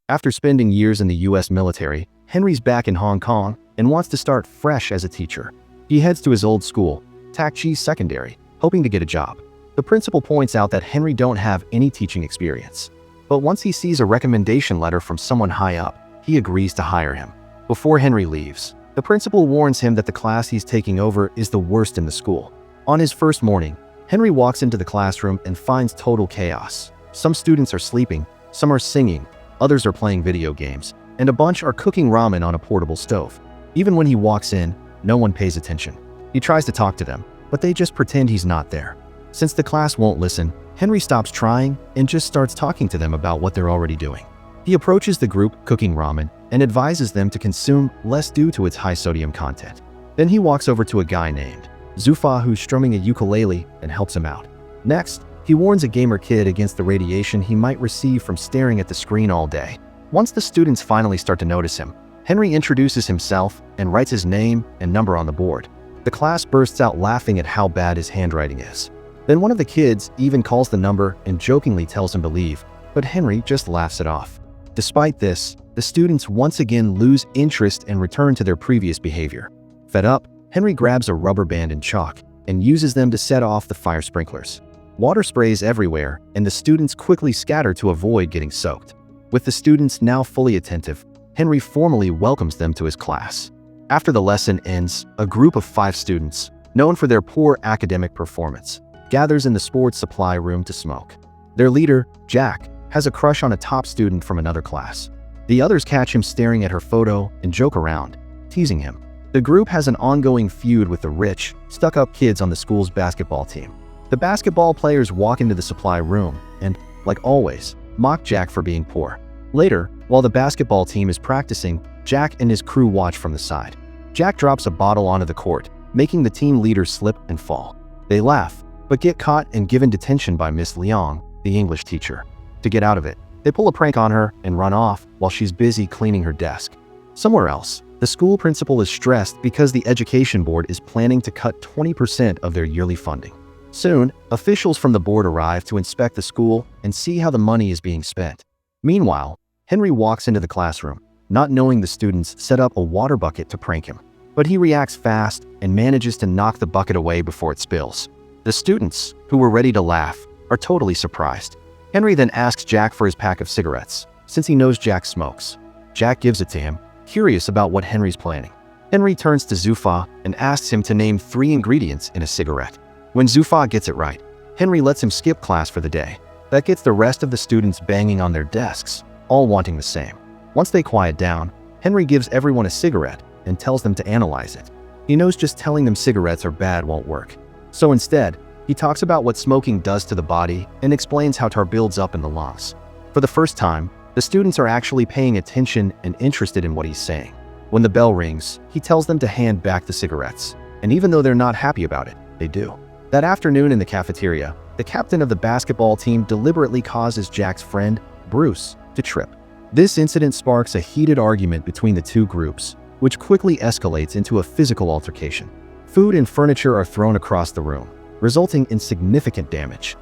After spending years in the US military, Henry's back in Hong Kong and wants to start fresh as a teacher. He heads to his old school, Tak Chi Secondary, hoping to get a job. The principal points out that Henry don't have any teaching experience. But once he sees a recommendation letter from someone high up, he agrees to hire him. Before Henry leaves, the principal warns him that the class he's taking over is the worst in the school. On his first morning, Henry walks into the classroom and finds total chaos. Some students are sleeping, some are singing, others are playing video games, and a bunch are cooking ramen on a portable stove. Even when he walks in, no one pays attention. He tries to talk to them, but they just pretend he's not there. Since the class won't listen, Henry stops trying and just starts talking to them about what they're already doing. He approaches the group cooking ramen and advises them to consume less due to its high sodium content. Then he walks over to a guy named Zufa who's strumming a ukulele and helps him out. Next, he warns a gamer kid against the radiation he might receive from staring at the screen all day. Once the students finally start to notice him, Henry introduces himself and writes his name and number on the board. The class bursts out laughing at how bad his handwriting is. Then one of the kids even calls the number and jokingly tells him to leave, but Henry just laughs it off. Despite this, the students once again lose interest and return to their previous behavior. Fed up, Henry grabs a rubber band and chalk and uses them to set off the fire sprinklers. Water sprays everywhere, and the students quickly scatter to avoid getting soaked. With the students now fully attentive, Henry formally welcomes them to his class. After the lesson ends, a group of 5 students, known for their poor academic performance, gathers in the sports supply room to smoke. Their leader, Jack, has a crush on a top student from another class. The others catch him staring at her photo and joke around, teasing him. The group has an ongoing feud with the rich, stuck-up kids on the school's basketball team. The basketball players walk into the supply room and, like always, mock Jack for being poor. Later, while the basketball team is practicing, Jack and his crew watch from the side. Jack drops a bottle onto the court, making the team leader slip and fall. They laugh, but get caught and given detention by Miss Liang, the English teacher. To get out of it, they pull a prank on her and run off while she's busy cleaning her desk. Somewhere else, the school principal is stressed because the education board is planning to cut 20% of their yearly funding. Soon, officials from the board arrive to inspect the school and see how the money is being spent. Meanwhile, Henry walks into the classroom, not knowing the students set up a water bucket to prank him. But he reacts fast and manages to knock the bucket away before it spills. The students, who were ready to laugh, are totally surprised. Henry then asks Jack for his pack of cigarettes, since he knows Jack smokes. Jack gives it to him, curious about what Henry's planning. Henry turns to Zufa and asks him to name 3 ingredients in a cigarette. When Zufa gets it right, Henry lets him skip class for the day. That gets the rest of the students banging on their desks, all wanting the same. Once they quiet down, Henry gives everyone a cigarette and tells them to analyze it. He knows just telling them cigarettes are bad won't work. So instead, he talks about what smoking does to the body and explains how tar builds up in the lungs. For the first time, the students are actually paying attention and interested in what he's saying. When the bell rings, he tells them to hand back the cigarettes, and even though they're not happy about it, they do. That afternoon in the cafeteria, the captain of the basketball team deliberately causes Jack's friend, Bruce, to trip. This incident sparks a heated argument between the two groups, which quickly escalates into a physical altercation. Food and furniture are thrown across the room, resulting in significant damage.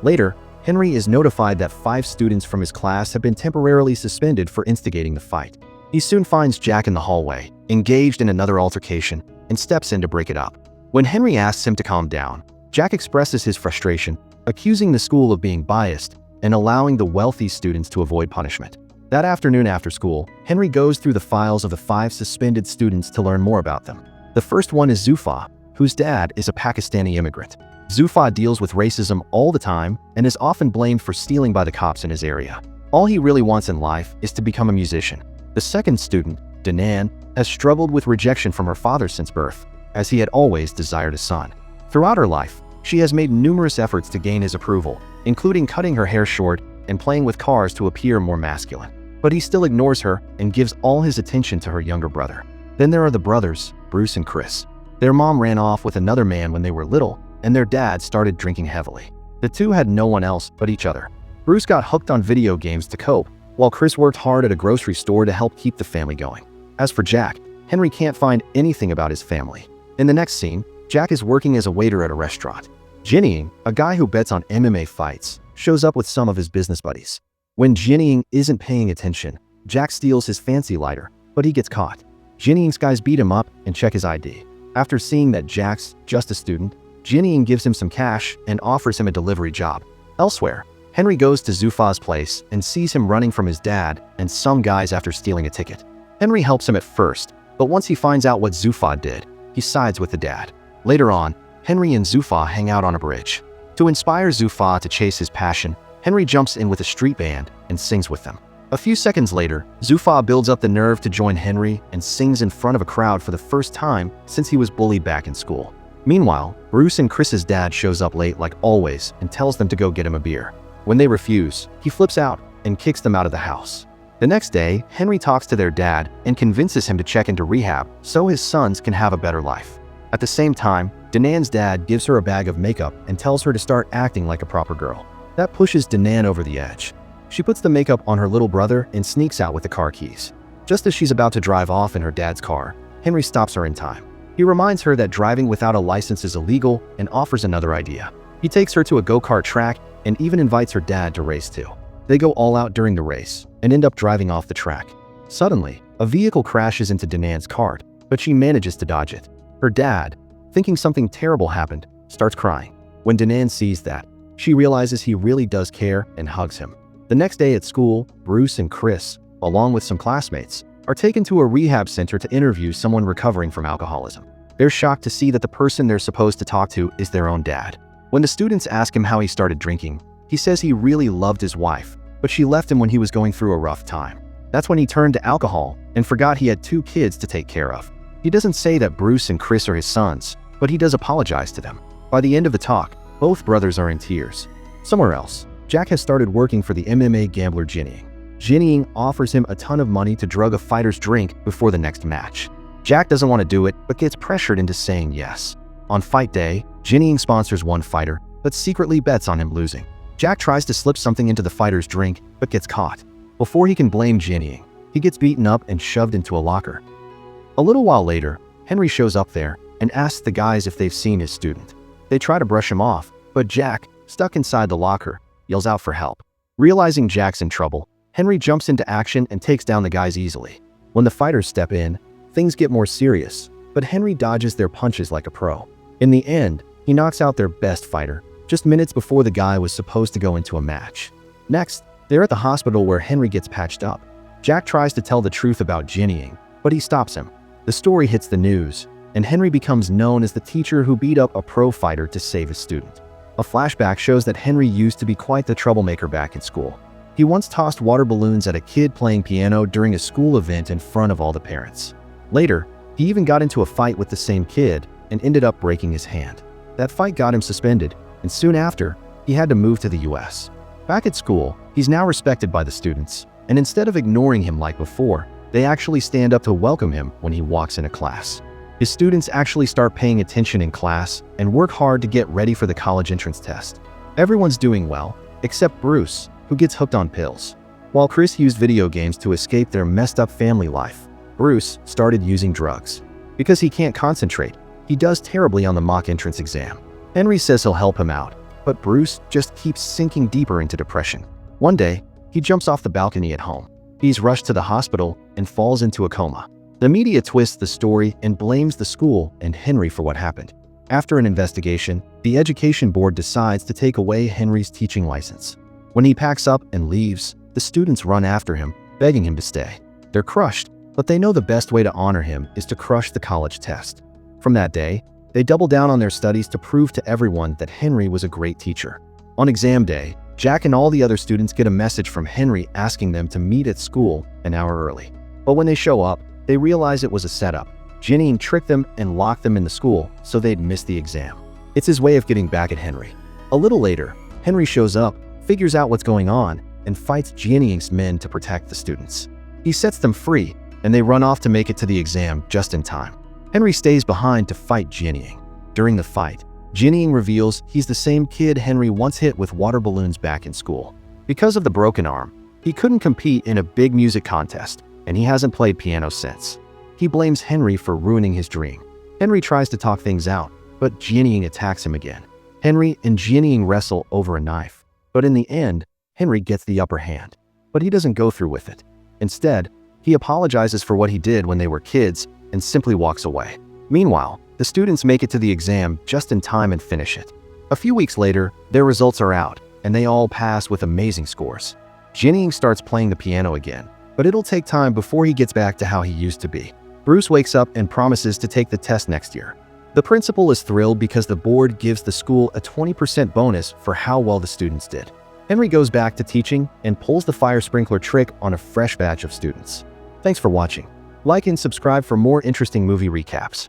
Later, Henry is notified that 5 students from his class have been temporarily suspended for instigating the fight. He soon finds Jack in the hallway, engaged in another altercation, and steps in to break it up. When Henry asks him to calm down, Jack expresses his frustration, accusing the school of being biased and allowing the wealthy students to avoid punishment. That afternoon after school, Henry goes through the files of the 5 suspended students to learn more about them. The first one is Zufa, whose dad is a Pakistani immigrant. Zufa deals with racism all the time and is often blamed for stealing by the cops in his area. All he really wants in life is to become a musician. The second student, Danan, has struggled with rejection from her father since birth, as he had always desired a son. Throughout her life, she has made numerous efforts to gain his approval, including cutting her hair short and playing with cars to appear more masculine. But he still ignores her and gives all his attention to her younger brother. Then there are the brothers, Bruce and Chris. Their mom ran off with another man when they were little, and their dad started drinking heavily. The two had no one else but each other. Bruce got hooked on video games to cope, while Chris worked hard at a grocery store to help keep the family going. As for Jack, Henry can't find anything about his family. In the next scene, Jack is working as a waiter at a restaurant. Jinying, a guy who bets on MMA fights, shows up with some of his business buddies. When Jinying isn't paying attention, Jack steals his fancy lighter, but he gets caught. Jinying's guys beat him up and check his ID. After seeing that Jack's just a student, Jinying gives him some cash and offers him a delivery job. Elsewhere, Henry goes to Zufa's place and sees him running from his dad and some guys after stealing a ticket. Henry helps him at first, but once he finds out what Zufa did, he sides with the dad. Later on, Henry and Zufa hang out on a bridge. To inspire Zufa to chase his passion, Henry jumps in with a street band and sings with them. A few seconds later, Zufa builds up the nerve to join Henry and sings in front of a crowd for the first time since he was bullied back in school. Meanwhile, Bruce and Chris's dad shows up late like always and tells them to go get him a beer. When they refuse, he flips out and kicks them out of the house. The next day, Henry talks to their dad and convinces him to check into rehab so his sons can have a better life. At the same time, Danan's dad gives her a bag of makeup and tells her to start acting like a proper girl. That pushes Danan over the edge. She puts the makeup on her little brother and sneaks out with the car keys. Just as she's about to drive off in her dad's car, Henry stops her in time. He reminds her that driving without a license is illegal and offers another idea. He takes her to a go-kart track and even invites her dad to race too. They go all out during the race and end up driving off the track. Suddenly, a vehicle crashes into Danan's cart, but she manages to dodge it. Her dad, thinking something terrible happened, starts crying. When Danan sees that, she realizes he really does care and hugs him. The next day at school, Bruce and Chris, along with some classmates, are taken to a rehab center to interview someone recovering from alcoholism. They're shocked to see that the person they're supposed to talk to is their own dad. When the students ask him how he started drinking, he says he really loved his wife, but she left him when he was going through a rough time. That's when he turned to alcohol and forgot he had 2 kids to take care of. He doesn't say that Bruce and Chris are his sons, but he does apologize to them. By the end of the talk, both brothers are in tears. Somewhere else, Jack has started working for the MMA gambler Jinying. Jinying offers him a ton of money to drug a fighter's drink before the next match. Jack doesn't want to do it, but gets pressured into saying yes. On fight day, Jinying sponsors one fighter, but secretly bets on him losing. Jack tries to slip something into the fighter's drink, but gets caught. Before he can blame Jinying, he gets beaten up and shoved into a locker. A little while later, Henry shows up there and asks the guys if they've seen his student. They try to brush him off, but Jack, stuck inside the locker, yells out for help. Realizing Jack's in trouble, Henry jumps into action and takes down the guys easily. When the fighters step in, things get more serious, but Henry dodges their punches like a pro. In the end, he knocks out their best fighter, just minutes before the guy was supposed to go into a match. Next, they're at the hospital where Henry gets patched up. Jack tries to tell the truth about Jinying, but he stops him. The story hits the news, and Henry becomes known as the teacher who beat up a pro fighter to save his student. A flashback shows that Henry used to be quite the troublemaker back in school. He once tossed water balloons at a kid playing piano during a school event in front of all the parents. Later, he even got into a fight with the same kid and ended up breaking his hand. That fight got him suspended, and soon after, he had to move to the US. Back at school, he's now respected by the students, and instead of ignoring him like before, they actually stand up to welcome him when he walks into class. His students actually start paying attention in class and work hard to get ready for the college entrance test. Everyone's doing well, except Bruce, who gets hooked on pills. While Chris used video games to escape their messed up family life, Bruce started using drugs. Because he can't concentrate, he does terribly on the mock entrance exam. Henry says he'll help him out, but Bruce just keeps sinking deeper into depression. One day, he jumps off the balcony at home. He's rushed to the hospital and falls into a coma. The media twists the story and blames the school and Henry for what happened. After an investigation, the education board decides to take away Henry's teaching license. When he packs up and leaves, the students run after him, begging him to stay. They're crushed, but they know the best way to honor him is to crush the college test. From that day, they double down on their studies to prove to everyone that Henry was a great teacher. On exam day, Jack and all the other students get a message from Henry asking them to meet at school an hour early. But when they show up, they realize it was a setup. Jinying tricked them and locked them in the school so they'd miss the exam. It's his way of getting back at Henry. A little later, Henry shows up, figures out what's going on, and fights Jinying's men to protect the students. He sets them free, and they run off to make it to the exam just in time. Henry stays behind to fight Jinying. During the fight, Jinying reveals he's the same kid Henry once hit with water balloons back in school. Because of the broken arm, he couldn't compete in a big music contest, and he hasn't played piano since. He blames Henry for ruining his dream. Henry tries to talk things out, but Jinying attacks him again. Henry and Jinying wrestle over a knife, but in the end, Henry gets the upper hand. But he doesn't go through with it. Instead, he apologizes for what he did when they were kids and simply walks away. Meanwhile, the students make it to the exam just in time and finish it. A few weeks later, their results are out, and they all pass with amazing scores. Jinying starts playing the piano again, but it'll take time before he gets back to how he used to be. Bruce wakes up and promises to take the test next year. The principal is thrilled because the board gives the school a 20% bonus for how well the students did. Henry goes back to teaching and pulls the fire sprinkler trick on a fresh batch of students. Thanks for watching. Like and subscribe for more interesting movie recaps.